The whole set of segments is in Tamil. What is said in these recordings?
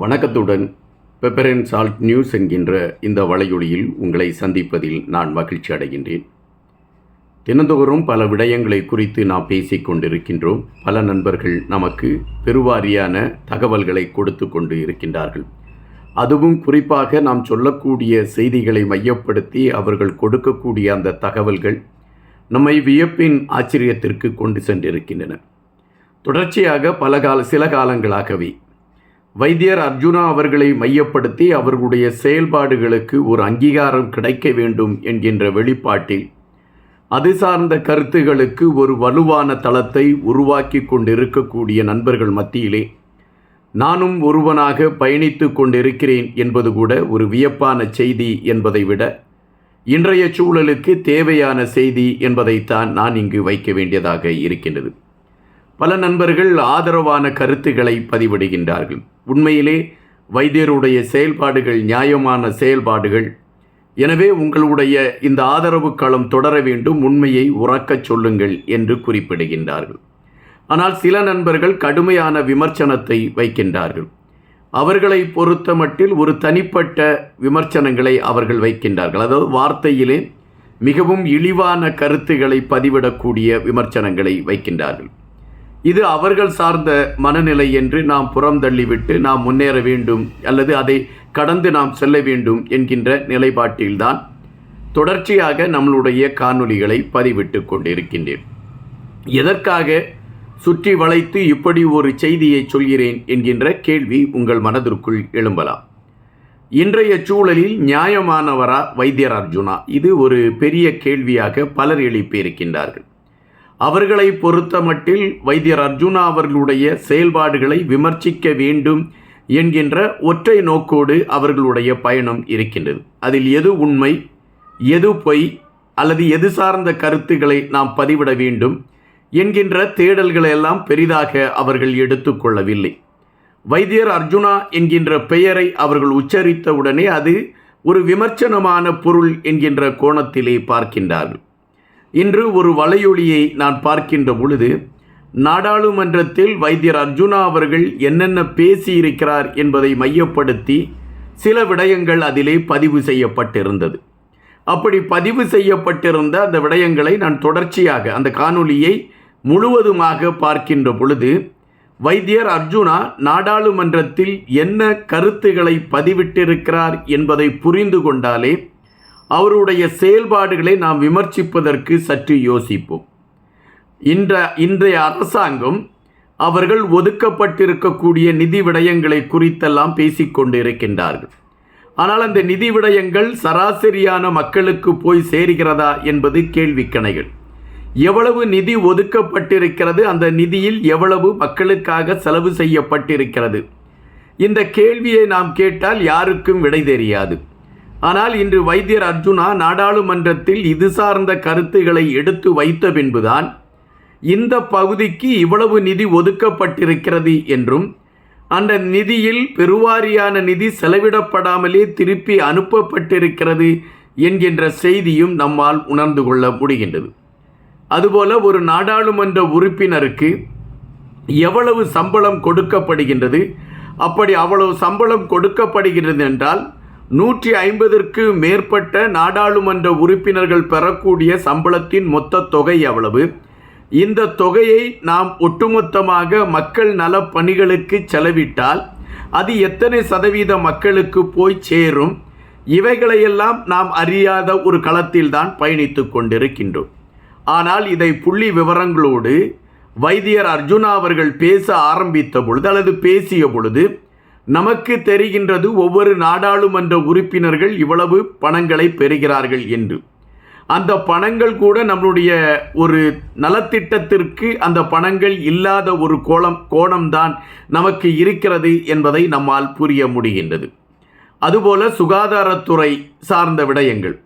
வணக்கத்துடன் பெப்பர் அண்ட் சால்ட் நியூஸ் என்கின்ற இந்த வலையொலியில் உங்களை சந்திப்பதில் நான் மகிழ்ச்சி அடைகின்றேன். தினந்தோறும் பல விடயங்களை குறித்து நாம் பேசிக் கொண்டிருக்கின்றோம். பல நண்பர்கள் நமக்கு பெருவாரியான தகவல்களை கொடுத்து கொண்டு இருக்கின்றார்கள். அதுவும் குறிப்பாக நாம் சொல்லக்கூடிய செய்திகளை மையப்படுத்தி அவர்கள் கொடுக்கக்கூடிய அந்த தகவல்கள் நம்மை வியப்பின் ஆச்சரியத்திற்கு கொண்டு சென்றிருக்கின்றன. தொடர்ச்சியாக சில காலங்களாகவே வைத்தியர் அர்ஜுனா அவர்களை மையப்படுத்தி அவர்களுடைய செயல்பாடுகளுக்கு ஒரு அங்கீகாரம் கிடைக்க வேண்டும் என்கின்ற வெளிப்பாட்டில் அது சார்ந்த கருத்துகளுக்கு ஒரு வலுவான தளத்தை உருவாக்கி கொண்டிருக்கக்கூடிய நண்பர்கள் மத்தியிலே நானும் ஒருவனாக பயணித்து கொண்டிருக்கிறேன் என்பது கூட ஒரு வியப்பான செய்தி என்பதை விட இன்றைய சூழலுக்கு தேவையான செய்தி என்பதைத்தான் நான் இங்கு வைக்க வேண்டியதாக இருக்கின்றது. பல நண்பர்கள் ஆதரவான கருத்துக்களை பதிவிடுகின்றார்கள். உண்மையிலே வைத்தியருடைய செயல்பாடுகள் நியாயமான செயல்பாடுகள். எனவே உங்களுடைய இந்த ஆதரவு களம் தொடர வேண்டும், உண்மையை உறக்கச் சொல்லுங்கள் என்று குறிப்பிடுகின்றார்கள். ஆனால் சில நண்பர்கள் கடுமையான விமர்சனத்தை வைக்கின்றார்கள். அவர்களை பொறுத்த மட்டில் ஒரு தனிப்பட்ட விமர்சனங்களை அவர்கள் வைக்கின்றார்கள். அதாவது வார்த்தையிலே மிகவும் இழிவான கருத்துக்களை பதிவிடக்கூடிய விமர்சனங்களை வைக்கின்றார்கள். இது அவர்கள் சார்ந்த மனநிலை என்று நாம் புறம் தள்ளிவிட்டு நாம் முன்னேற வேண்டும் அல்லது அதை கடந்து நாம் செல்ல வேண்டும் என்கின்ற நிலைப்பாட்டில்தான் தொடர்ச்சியாக நம்மளுடைய காணொளிகளை பதிவிட்டு கொண்டிருக்கின்றேன். எதற்காக சுற்றி வளைத்து இப்படி ஒரு செய்தியை சொல்கிறேன் என்கின்ற கேள்வி உங்கள் மனதிற்குள் எழும்பலாம். இன்றைய சூழலில் நியாயமானவரா வைத்தியர் அர்ஜுனா? இது ஒரு பெரிய கேள்வியாக பலர் எழுப்பியிருக்கின்றார்கள். அவர்களை பொறுத்த மட்டில் வைத்தியர் அர்ஜுனா அவர்களுடைய செயல்பாடுகளை விமர்சிக்க வேண்டும் என்கின்ற ஒற்றை நோக்கோடு அவர்களுடைய பயணம் இருக்கின்றது. அதில் எது உண்மை, எது பொய் அல்லது எது சார்ந்த கருத்துக்களை நாம் பதிவிட வேண்டும் என்கின்ற தேடல்களெல்லாம் பெரிதாக அவர்கள் எடுத்துக்கொள்ளவில்லை. வைத்தியர் அர்ஜுனா என்கின்ற பெயரை அவர்கள் உச்சரித்தவுடனே அது ஒரு விமர்சனமான பொருள் என்கின்ற கோணத்திலே பார்க்கின்றார்கள். இன்று ஒரு வலையொலியை நான் பார்க்கின்ற பொழுது நாடாளுமன்றத்தில் வைத்தியர் அர்ஜுனா அவர்கள் என்னென்ன பேசியிருக்கிறார் என்பதை மையப்படுத்தி சில விடயங்கள் அதிலே பதிவு செய்யப்பட்டிருந்தது. அப்படி பதிவு செய்யப்பட்டிருந்த அந்த விடயங்களை நான் தொடர்ச்சியாக அந்த காணொளியை முழுவதுமாக பார்க்கின்ற பொழுது வைத்தியர் அர்ஜுனா நாடாளுமன்றத்தில் என்ன கருத்துக்களை பதிவிட்டிருக்கிறார் என்பதை புரிந்து கொண்டாலே அவருடைய செயல்பாடுகளை நாம் விமர்சிப்பதற்கு சற்று யோசிப்போம். இன்றைய அரசாங்கம் அவர்கள் ஒதுக்கப்பட்டிருக்கக்கூடிய நிதி விடயங்களை குறித்தெல்லாம் பேசிக்கொண்டு இருக்கின்றார்கள். ஆனால் அந்த நிதி விடயங்கள் சராசரியான மக்களுக்கு போய் சேர்கிறதா என்பது கேள்விக்கணைகள். எவ்வளவு நிதி ஒதுக்கப்பட்டிருக்கிறது, அந்த நிதியில் எவ்வளவு மக்களுக்காக செலவு செய்யப்பட்டிருக்கிறது, இந்த கேள்வியை நாம் கேட்டால் யாருக்கும் விடை தெரியாது. ஆனால் இன்று வைத்தியர் அர்ஜுனா நாடாளுமன்றத்தில் இது சார்ந்த கருத்துக்களை எடுத்து வைத்த பின்புதான் இந்த பகுதிக்கு இவ்வளவு நிதி ஒதுக்கப்பட்டிருக்கிறது என்றும் அந்த நிதியில் பெருவாரியான நிதி செலவிடப்படாமலே திருப்பி அனுப்பப்பட்டிருக்கிறது என்கின்ற செய்தியும் நம்மால் உணர்ந்து கொள்ள முடிகின்றது. அதுபோல ஒரு நாடாளுமன்ற உறுப்பினருக்கு எவ்வளவு சம்பளம் கொடுக்கப்படுகின்றது, அப்படி அவ்வளவு சம்பளம் கொடுக்கப்படுகிறது என்றால் 150ற்கு மேற்பட்ட நாடாளுமன்ற உறுப்பினர்கள் பெறக்கூடிய சம்பளத்தின் மொத்த தொகை எவ்வளவு, இந்த தொகையை நாம் ஒட்டுமொத்தமாக மக்கள் நல பணிகளுக்கு செலவிட்டால் அது எத்தனை சதவீத மக்களுக்கு போய் சேரும், இவைகளையெல்லாம் நாம் அறியாத ஒரு களத்தில்தான் பயணித்து கொண்டிருக்கின்றோம். ஆனால் இதை புள்ளி விவரங்களோடு வைத்தியர் அர்ஜுனா அவர்கள் பேச ஆரம்பித்த பொழுது அல்லது பேசிய பொழுது நமக்கு தெரிகின்றது ஒவ்வொரு நாடாளுமன்ற உறுப்பினர்கள் இவ்வளவு பணங்களை பெறுகிறார்கள் என்று. அந்த பணங்கள் கூட நம்முடைய ஒரு நலத்திட்டத்திற்கு அந்த பணங்கள் இல்லாத ஒரு கோணம்தான் நமக்கு இருக்கிறது என்பதை நம்மால் புரிய முடிகின்றது. அதுபோல சுகாதாரத்துறை சார்ந்த விடயங்கள்,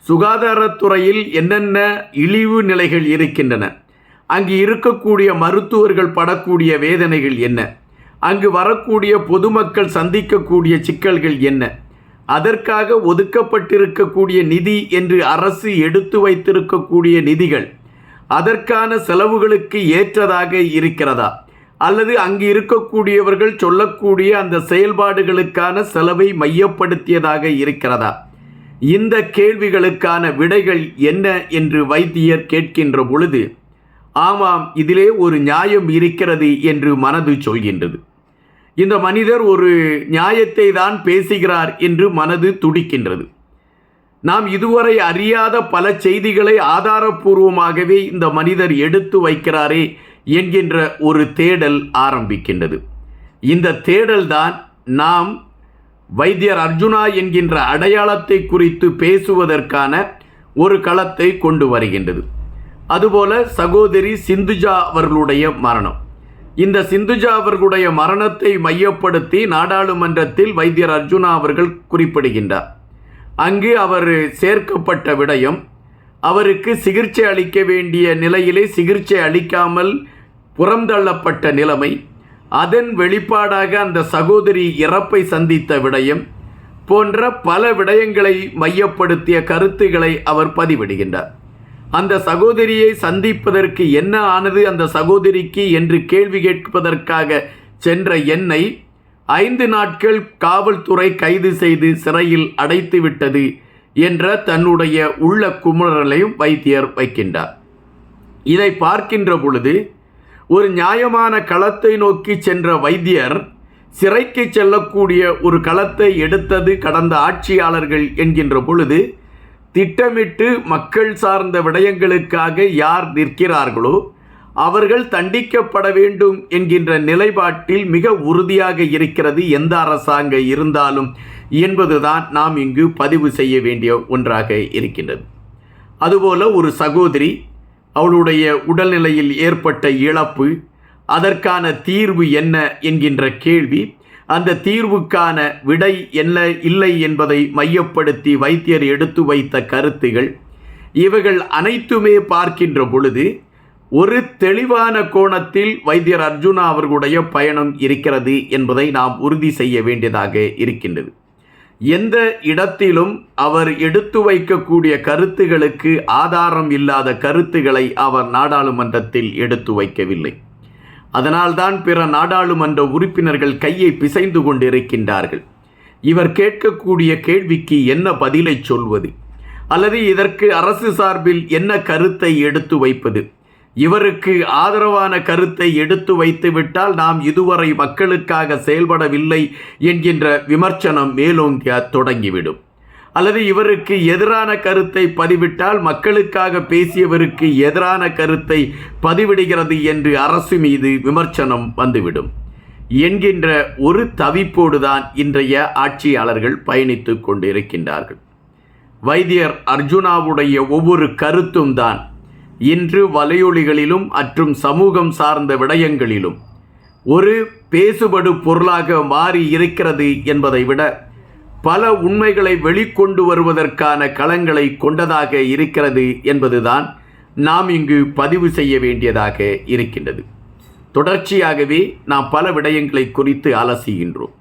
சுகாதாரத்துறையில் என்னென்ன இழிவு நிலைகள் இருக்கின்றன, அங்கு இருக்கக்கூடிய மருத்துவர்கள் படக்கூடிய வேதனைகள் என்ன, அங்கு வரக்கூடிய பொதுமக்கள் சந்திக்கக்கூடிய சிக்கல்கள் என்ன, அதற்காக ஒதுக்கப்பட்டிருக்கக்கூடிய நிதி என்று அரசு எடுத்து வைத்திருக்கக்கூடிய நிதிகள் அதற்கான செலவுகளுக்கு ஏற்றதாக இருக்கிறதா, அல்லது அங்கு இருக்கக்கூடியவர்கள் சொல்லக்கூடிய அந்த செயல்பாடுகளுக்கான செலவை மையப்படுத்தியதாக இருக்கிறதா? இந்த கேள்விகளுக்கான விடைகள் என்ன என்று வைத்தியர் கேட்கின்ற பொழுது, ஆமாம், இதிலே ஒரு நியாயம் இருக்கிறது என்று மனது சொல்கின்றது. இந்த மனிதர் ஒரு நியாயத்தை தான் பேசுகிறார் என்று மனது துடிக்கின்றது. நாம் இதுவரை அறியாத பல செய்திகளை ஆதாரபூர்வமாகவே இந்த மனிதர் எடுத்து வைக்கிறாரே என்கின்ற ஒரு தேடல் ஆரம்பிக்கின்றது. இந்த தேடல்தான் நாம் வைத்தியர் அர்ஜுனா என்கின்ற அடையாளத்தை குறித்து பேசுவதற்கான ஒரு களத்தை கொண்டு வருகின்றது. அதுபோல சகோதரி சிந்துஜா அவர்களுடைய மரணம். இந்த சிந்துஜா அவர்களுடைய மரணத்தை மையப்படுத்தி நாடாளுமன்றத்தில் வைத்தியர் அர்ஜுனா அவர்கள் குறிப்பிடுகின்றார். அங்கு அவர் சேர்க்கப்பட்ட விடயம், அவருக்கு சிகிச்சை அளிக்க வேண்டிய நிலையிலே சிகிச்சை அளிக்காமல் புறந்தள்ளப்பட்ட நிலைமை, அதன் வெளிப்பாடாக அந்த சகோதரி இறப்பை சந்தித்த விடயம் போன்ற பல விடயங்களை மையப்படுத்திய கருத்துக்களை அவர் பதிவிடுகின்றார். அந்த சகோதரியை சந்திப்பதற்கு என்ன ஆனது அந்த சகோதரிக்கு என்று கேள்வி கேட்பதற்காக சென்ற என்னை 5 நாட்கள் காவல்துறை கைது செய்து சிறையில் அடைத்து விட்டது என்ற தன்னுடைய உள்ள குமுறலையும் வைத்தியர் வைக்கின்றார். இதை பார்க்கின்ற பொழுது ஒரு நியாயமான களத்தை நோக்கி சென்ற வைத்தியர் சிறைக்கு செல்லக்கூடிய ஒரு களத்தை எடுத்தது கடந்த ஆட்சியாளர்கள் என்கின்ற பொழுது, திட்டமிட்டு மக்கள் சார்ந்த விடயங்களுக்காக யார் நிற்கிறார்களோ அவர்கள் தண்டிக்கப்பட வேண்டும் என்கின்ற நிலைப்பாட்டில் மிக உறுதியாக இருக்கிறது எந்த அரசாங்கம் இருந்தாலும் என்பதுதான் நாம் இங்கு பதிவு செய்ய வேண்டிய ஒன்றாக இருக்கின்றது. அதுபோல ஒரு சகோதரி, அவளுடைய உடல்நிலையில் ஏற்பட்ட இழப்பு, அதற்கான தீர்வு என்ன என்கின்ற கேள்வி, அந்த தீர்வுக்கான விடை என்ன இல்லை என்பதை மையப்படுத்தி வைத்தியர் எடுத்து வைத்த கருத்துகள், இவைகள் அனைத்துமே பார்க்கின்ற பொழுது ஒரு தெளிவான கோணத்தில் வைத்தியர் அர்ஜுனா அவர்களுடைய பயணம் இருக்கிறது என்பதை நாம் உறுதி செய்ய வேண்டியதாக இருக்கின்றது. எந்த இடத்திலும் அவர் எடுத்து வைக்கக்கூடிய கருத்துகளுக்கு ஆதாரம் இல்லாத கருத்துக்களை அவர் நாடாளுமன்றத்தில் எடுத்து வைக்கவில்லை. அதனால்தான் பிற நாடாளுமன்ற உறுப்பினர்கள் கையை பிசைந்து கொண்டிருக்கின்றார்கள். இவர் கேட்கக்கூடிய கேள்விக்கு என்ன பதிலை சொல்வது, அல்லது இதற்கு அரசு சார்பில் என்ன கருத்தை எடுத்து வைப்பது? இவருக்கு ஆதரவான கருத்தை எடுத்து வைத்துவிட்டால் நாம் இதுவரை மக்களுக்காக செயல்படவில்லை என்கின்ற விமர்சனம் மேலோங்க தொடங்கிவிடும். அல்லது இவருக்கு எதிரான கருத்தை பதிவிட்டால் மக்களுக்காக பேசியவருக்கு எதிரான கருத்தை பதிவிடுகிறது என்று அரசு மீது விமர்சனம் வந்துவிடும் என்கின்ற ஒரு தவிப்போடுதான் இன்றைய ஆட்சியாளர்கள் பயணித்து கொண்டிருக்கின்றார்கள். வைத்தியர் அர்ஜுனாவுடைய ஒவ்வொரு கருத்தும் தான் இன்று வலையொலிகளிலும் மற்றும் சமூகம் சார்ந்த விடயங்களிலும் ஒரு பேசுபடு பொருளாக மாறி இருக்கிறது என்பதை விட பல உண்மைகளை வெளிக்கொண்டு வருவதற்கான களங்களை கொண்டதாக இருக்கிறது என்பதுதான் நாம் இங்கு பதிவு செய்ய வேண்டியதாக இருக்கின்றது. தொடர்ச்சியாகவே நாம் பல விடயங்களை குறித்து அலசுகின்றோம்,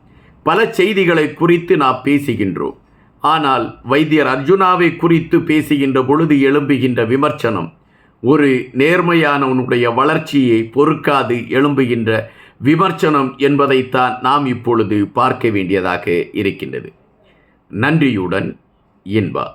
பல செய்திகளை குறித்து நாம் பேசுகின்றோம். ஆனால் வைத்தியர் அர்ஜுனாவை குறித்து பேசுகின்ற பொழுது எழும்புகின்ற விமர்சனம் ஒரு நேர்மையானவனுடைய வளர்ச்சியை பொறுக்காது எழும்புகின்ற விமர்சனம் என்பதைத்தான் நாம் இப்பொழுது பார்க்க வேண்டியதாக இருக்கின்றது. நன்றியுடன் இன்பா.